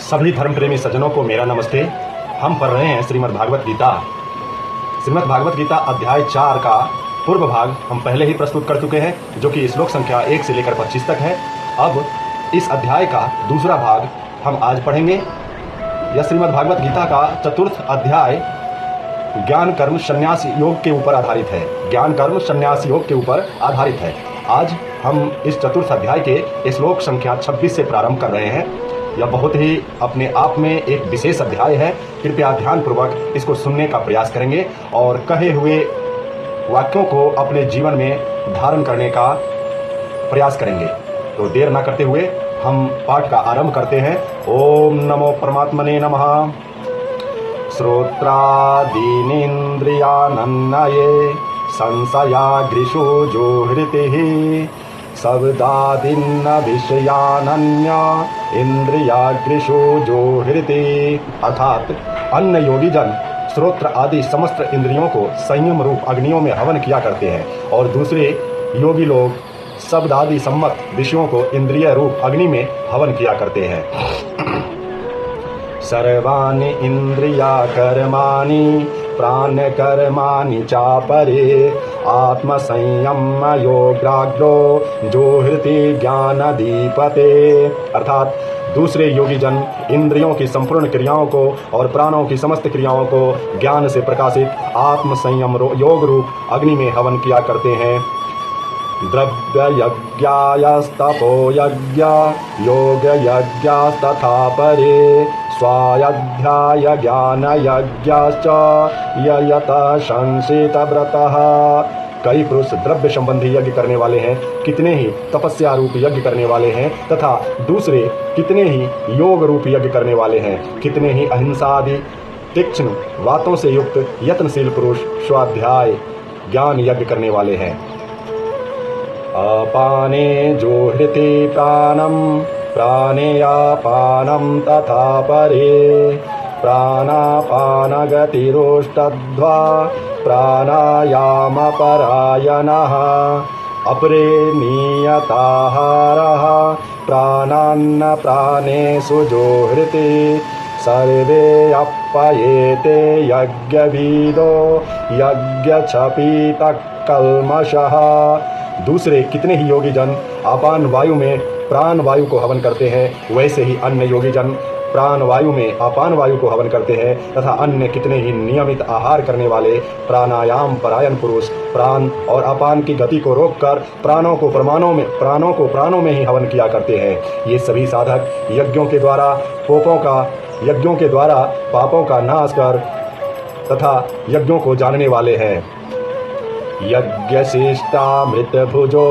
सभी धर्म प्रेमी सज्जनों को मेरा नमस्ते। हम पढ़ रहे हैं श्रीमद् भागवत गीता। श्रीमद् भागवत गीता अध्याय 4 का पूर्व भाग हम पहले ही प्रस्तुत कर चुके हैं, जो कि श्लोक संख्या 1 से लेकर 25 तक है। अब इस अध्याय का दूसरा भाग हम आज पढ़ेंगे। यह श्रीमद् भागवत गीता का चतुर्थ अध्याय ज्ञान कर्म संन्यास योग के ऊपर आधारित है। ज्ञान कर्म संन्यास योग के ऊपर आधारित है। आज हम इस चतुर्थ अध्याय के श्लोक संख्या 26 से प्रारंभ कर रहे हैं। यह बहुत ही अपने आप में एक विशेष अध्याय है। कृपया ध्यानपूर्वक इसको सुनने का प्रयास करेंगे और कहे हुए वाक्यों को अपने जीवन में धारण करने का प्रयास करेंगे। तो देर न करते हुए हम पाठ का आरंभ करते हैं। ओम नमो परमात्मने नमः। श्रोत्रादीनिन्द्रियानन्नये संशयाग्रिषु जोहृतिः शब्दादीन्न विषयानन्य इंद्रियाग्रिषु जोहृति। अर्थात अन्य योगी जन श्रोत्र आदि समस्त इंद्रियों को संयम रूप अग्नियों में हवन किया करते हैं, और दूसरे योगी लोग शब्द आदि सम्मत विषयों को इंद्रिय रूप अग्नि में हवन किया करते हैं। सर्वाणि इंद्रिया कर्माणि प्राण कर्माणि चापरे आत्मसंयम योगाग्रो जोहृति ज्ञान दीपते। अर्थात दूसरे योगी जन इंद्रियों की संपूर्ण क्रियाओं को और प्राणों की समस्त क्रियाओं को ज्ञान से प्रकाशित आत्मसंयम योग रूप अग्नि में हवन किया करते हैं। द्रव्य यज्ञायस्तपो यज्ञ योग यज्ञस्तथा परे स्वाध्याय ज्ञान यज्ञश्च ययत संसित व्रतः। कई पुरुष द्रव्य संबंधी यज्ञ करने वाले हैं, कितने ही तपस्या रूप यज्ञ करने वाले हैं, तथा दूसरे कितने ही योग रूप यज्ञ करने वाले हैं। कितने ही अहिंसा आदि तीक्ष्ण बातों से युक्त यत्नशील पुरुष स्वाध्याय ज्ञान यज्ञ करने वाले हैं। अपाने जोहृति प्राणम प्राणेयापानम तथा परे प्राणापान गतिरोष्टध्वा प्राणायाम परायणः अपरे नियताहारः प्राणान्न प्राणेषु जोहृति सर्वे अप्येते यज्ञविदो यज्ञक्षपितः कल्मषः। दूसरे कितने ही योगी जन अपान वायु में प्राण वायु को हवन करते हैं, वैसे ही अन्य योगी जन प्राण वायु में अपान वायु को हवन करते हैं, तथा अन्य कितने ही नियमित आहार करने वाले प्राणायाम परायण पुरुष प्राण और अपान की गति को रोककर प्राणों को प्राणों में ही हवन किया करते हैं। ये सभी साधक यज्ञों के द्वारा पापों का नाश कर तथा यज्ञों को जानने वाले हैं। यज्ञशिष्टामृत भुजो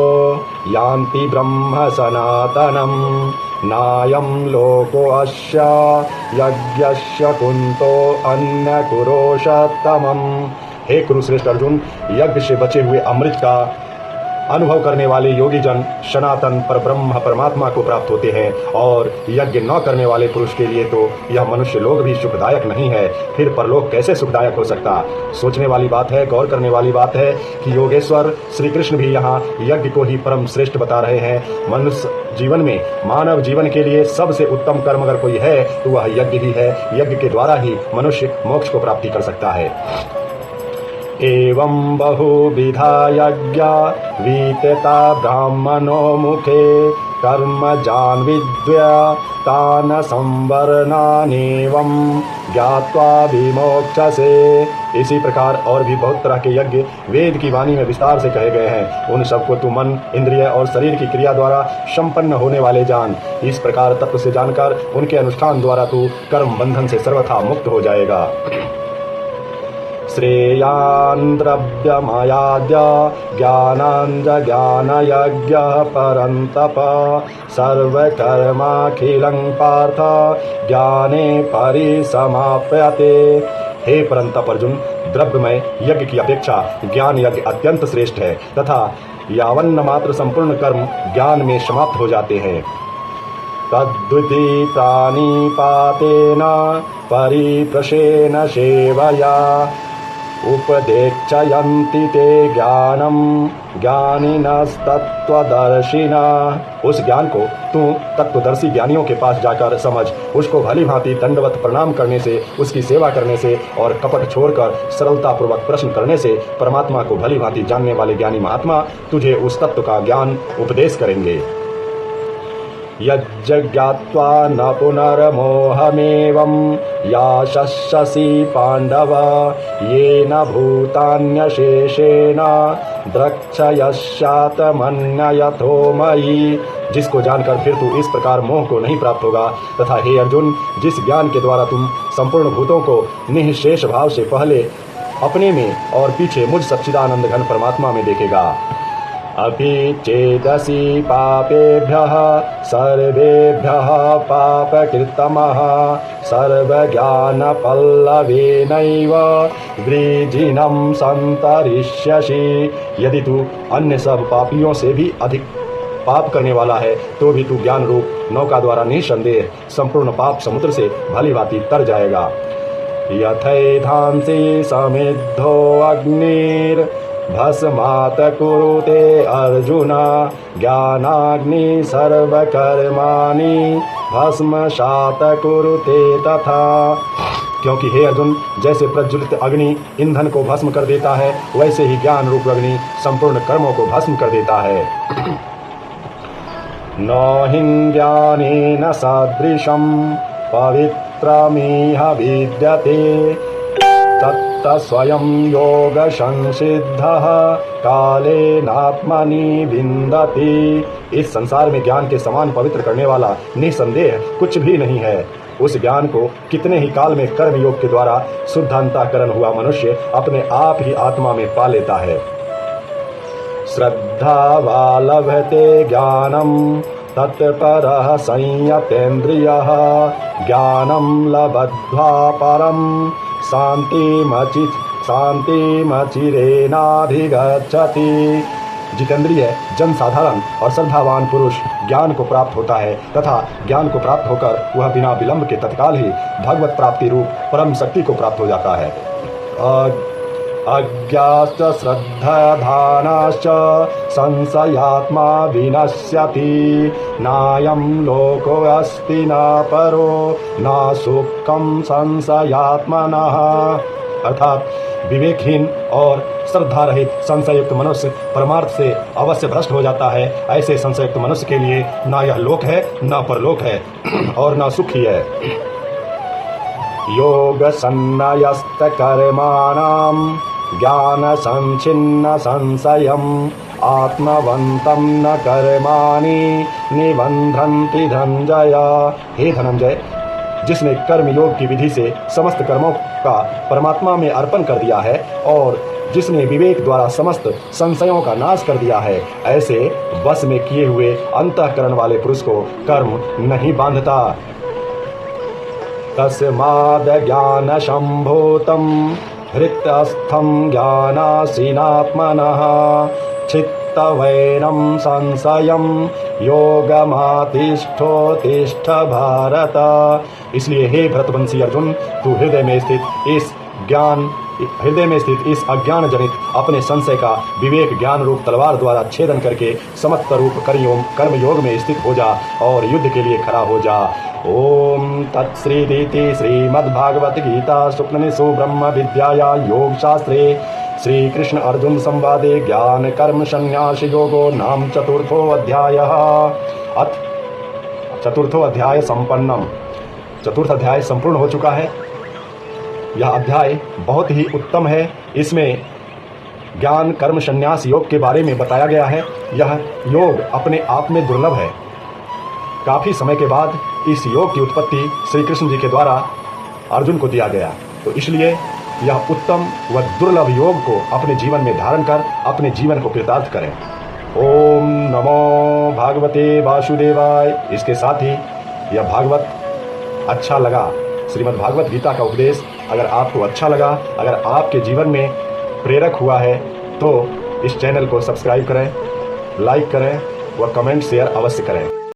यान्ति ब्रह्म सनातनम नायं लोको अस्य यज्ञस्य कुंतो अन्य कुरोषत्तमम्। हे कुरुश्रेष्ठ अर्जुन, यज्ञ से बचे हुए अमृत का अनुभव करने वाले योगी जन सनातन पर ब्रह्म परमात्मा को प्राप्त होते हैं, और यज्ञ न करने वाले पुरुष के लिए तो यह मनुष्य लोक भी सुखदायक नहीं है, फिर परलोक कैसे सुखदायक हो सकता। सोचने वाली बात है, गौर करने वाली बात है कि योगेश्वर श्री कृष्ण भी यहाँ यज्ञ को ही परम श्रेष्ठ बता रहे हैं। मनुष्य जीवन में मानव जीवन के लिए सबसे उत्तम कर्म अगर कोई है तो वह यज्ञ ही है। यज्ञ के द्वारा ही मनुष्य मोक्ष को प्राप्ति कर सकता है। एवं बहुविधा यज्ञा वीतता ब्राह्मणो मुखे कर्म जान विद्या तान संवरणानेवं ज्ञात्वा विमोक्षसे। इसी प्रकार और भी बहुत तरह के यज्ञ वेद की वाणी में विस्तार से कहे गए हैं। उन सबको तू मन, इंद्रिय और शरीर की क्रिया द्वारा संपन्न होने वाले जान। इस प्रकार तत्व से जानकर उनके अनुष्ठान द्वारा तू कर्म बंधन से सर्वथा मुक्त हो जाएगा। श्रेयान् द्रव्यमयाद्य ज्ञानाञ्च ज्ञानयज्ञः परन्तप सर्वकर्माखिलं पार्थ ज्ञाने परिसमाप्यते। हे परंतप अर्जुन, द्रव्यमय यज्ञ की अपेक्षा ज्ञान यज्ञ अत्यंत श्रेष्ठ है, तथा यावन्न मात्र संपूर्ण कर्म ज्ञान में समाप्त हो जाते हैं। तद्विति प्राणिपातेन परिप्रशेन सेवया उपदेक्षयन्ति ते ज्ञानम ज्ञानिनस्तत्त्वदर्शिना। उस ज्ञान को तू तत्वदर्शी ज्ञानियों के पास जाकर समझ। उसको भली भांति दंडवत प्रणाम करने से, उसकी सेवा करने से और कपट छोड़कर सरलतापूर्वक प्रश्न करने से परमात्मा को भली भांति जानने वाले ज्ञानी महात्मा तुझे उस तत्व का ज्ञान उपदेश करेंगे। यज्ज्ञात्वा न पुनर्मोहमेवं याशस्यसि पाण्डव येन भूतान्यशेषेण द्रक्ष्यस्यात्मन्यथो मयि। जिसको जानकर फिर तू इस प्रकार मोह को नहीं प्राप्त होगा, तथा हे अर्जुन, जिस ज्ञान के द्वारा तुम संपूर्ण भूतों को निःशेष भाव से पहले अपने में और पीछे मुझ सच्चिदानंद घन परमात्मा में देखेगा। अपि चेदसि पापेभ्यः सर्वेभ्यः पापकृत्तमः सर्वज्ञानपल्लवेनैव वृजिनं संतरिष्यसि। यदि तू अन्य सब पापियों से भी अधिक पाप करने वाला है तो भी तू ज्ञान रूप नौका द्वारा निसंदेह संपूर्ण पाप समुद्र से भली भांति तर जाएगा। यथैधांसि समिद्धो अग्निर् भस्मात् कुरुते अर्जुन ज्ञानाग्नि सर्वकर्माणि भस्मसात् कुरुते तथा। क्योंकि हे अर्जुन, जैसे प्रज्वलित अग्नि ईंधन को भस्म कर देता है, वैसे ही ज्ञान रूप अग्नि संपूर्ण कर्मों को भस्म कर देता है। न हिन्द्यानेन सदृशं पवित्रमिह विद्यते तत्तस्वयं योगसंसिद्धः कालेनात्मनि विन्दति। इस संसार में ज्ञान के समान पवित्र करने वाला निसंदेह कुछ भी नहीं है। उस ज्ञान को कितने ही काल में कर्म योग के द्वारा शुद्ध अंतःकरण हुआ मनुष्य अपने आप ही आत्मा में पा लेता है। श्रद्धावा लभते ज्ञानम तत्परः संयतेन्द्रियः ज्ञानं लब्ध्वा परं शान्तिमचिरेणाधिगच्छति। जितेंद्रिय जन साधारण और श्रद्धावान पुरुष ज्ञान को प्राप्त होता है तथा ज्ञान को प्राप्त होकर वह बिना विलंब के तत्काल ही भगवत प्राप्ति रूप परम शक्ति को प्राप्त हो जाता है। अज्ञाश्च श्रद्धाधानाश्च संशयात्मा विनश्यति नायं लोकोऽस्ति न परो न सुखं संशयात्मनः। अर्थात विवेकहीन और श्रद्धा रहित संशयुक्त मनुष्य परमार्थ से अवश्य भ्रष्ट हो जाता है। ऐसे संशयुक्त मनुष्य के लिए न यह लोक है, न परलोक है और न सुख ही है। योग सन्नयस्त कर्माणां ज्ञान संचिन्न संशयम् आत्मवन्तं न कर्माणि निबन्धन्ति धनंजय। हे धनंजय, जिसने कर्म योग की विधि से समस्त कर्मों का परमात्मा में अर्पण कर दिया है और जिसने विवेक द्वारा समस्त संशयों का नाश कर दिया है, ऐसे बस में किए हुए अंतःकरण वाले पुरुष को कर्म नहीं बांधता। तस्माद् ज्ञान संभूतं हृतस्थं ज्ञानासीनात्मनः चित्तवैरं संशयं योगमातिष्ठोतिष्ठ भारत। इसलिए हे भरतवंशी अर्जुन, तू हृदय में स्थित इस अज्ञान जनित अपने संशय का विवेक ज्ञान रूप तलवार द्वारा छेदन करके समस्त रूप कर्म योग में स्थित हो जा और युद्ध के लिए खड़ा हो जा। ओम तत्श्रीति श्रीमद्भागवत गीता स्वप्ननिषु ब्रह्म विद्याया योग शास्त्रे श्री कृष्ण अर्जुन संवादे ज्ञान कर्म संन्यास योगो नाम चतुर्थो अध्यायः। अथ चतुर्थो अध्याय संपन्नम। चतुर्थ अध्याय संपूर्ण हो चुका है। यह अध्याय बहुत ही उत्तम है। इसमें ज्ञान कर्म संन्यास योग के बारे में बताया गया है। यह योग अपने आप में दुर्लभ है। काफी समय के बाद इस योग की उत्पत्ति श्री कृष्ण जी के द्वारा अर्जुन को दिया गया, तो इसलिए यह उत्तम व दुर्लभ योग को अपने जीवन में धारण कर अपने जीवन को कृतार्थ करें। ओम नमो भागवते वासुदेवाय। इसके साथ ही यह भागवत अच्छा लगा, श्रीमद् भागवत गीता का उपदेश अगर आपको अच्छा लगा, अगर आपके जीवन में प्रेरक हुआ है, तो इस चैनल को सब्सक्राइब करें, लाइक करें व कमेंट शेयर अवश्य करें।